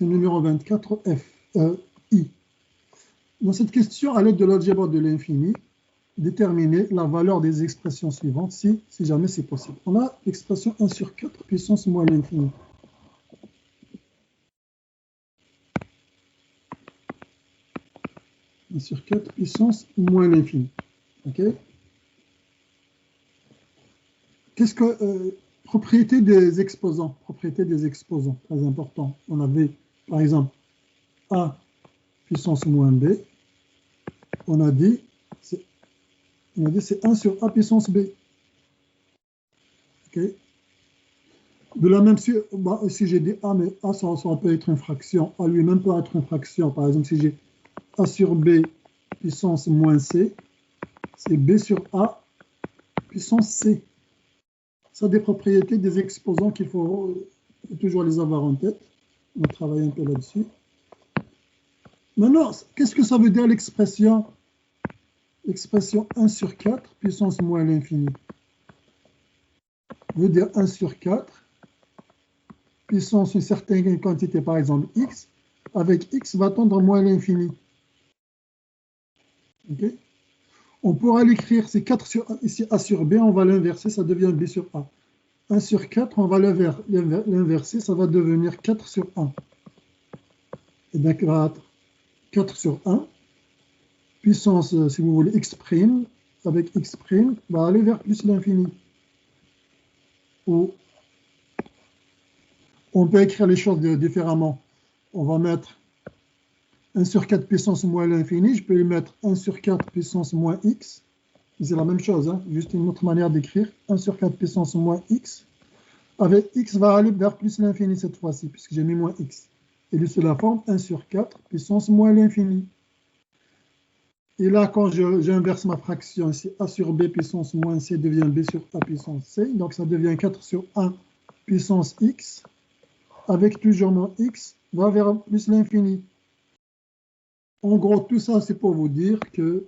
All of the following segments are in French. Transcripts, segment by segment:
C'est numéro 24, I. Dans cette question, à l'aide de l'algèbre de l'infini, déterminer la valeur des expressions suivantes, si jamais c'est possible. On a l'expression 1 sur 4 puissance moins l'infini. Sur 4 puissance moins l'infini. Ok. Qu'est-ce que propriété des exposants? Propriété des exposants, très important. On avait par exemple A puissance moins B. On a dit c'est 1 sur A puissance B. Ok. De la même si j'ai dit A, mais A ça peut être une fraction. A lui-même peut être une fraction. Par exemple, si j'ai A sur B puissance moins C, c'est B sur A puissance C. Ça, des propriétés des exposants qu'il faut toujours les avoir en tête. On va travailler un peu là-dessus. Maintenant, qu'est-ce que ça veut dire l'expression 1 sur 4 puissance moins l'infini? Ça veut dire 1 sur 4 puissance une certaine quantité, par exemple x, avec x va tendre à moins l'infini. Okay. On pourra l'écrire, c'est 4 sur A, ici A sur B, on va l'inverser, ça devient B sur A. 1 sur 4, on va l'inverser, ça va devenir 4 sur 1. Et donc, il va être 4 sur 1, puissance, si vous voulez, x', avec x' va aller vers plus l'infini. Ou on peut écrire les choses différemment. On va mettre 1 sur 4 puissance moins l'infini, je peux lui mettre 1 sur 4 puissance moins x. C'est la même chose, hein, juste une autre manière d'écrire. 1 sur 4 puissance moins x. Avec x va aller vers plus l'infini cette fois-ci, puisque j'ai mis moins x. Et lui, c'est la forme 1 sur 4 puissance moins l'infini. Et là, quand j'inverse ma fraction, ici, a sur b puissance moins c devient b sur a puissance c. Donc, ça devient 4 sur 1 puissance x. Avec toujours mon x, va vers plus l'infini. En gros, tout ça, c'est pour vous dire que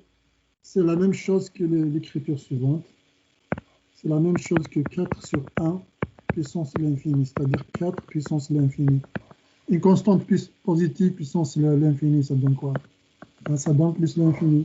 c'est la même chose que l'écriture suivante. C'est la même chose que 4 sur 1 puissance l'infini, c'est-à-dire 4 puissance l'infini. Une constante positive puissance l'infini, ça donne quoi? Ça donne plus l'infini.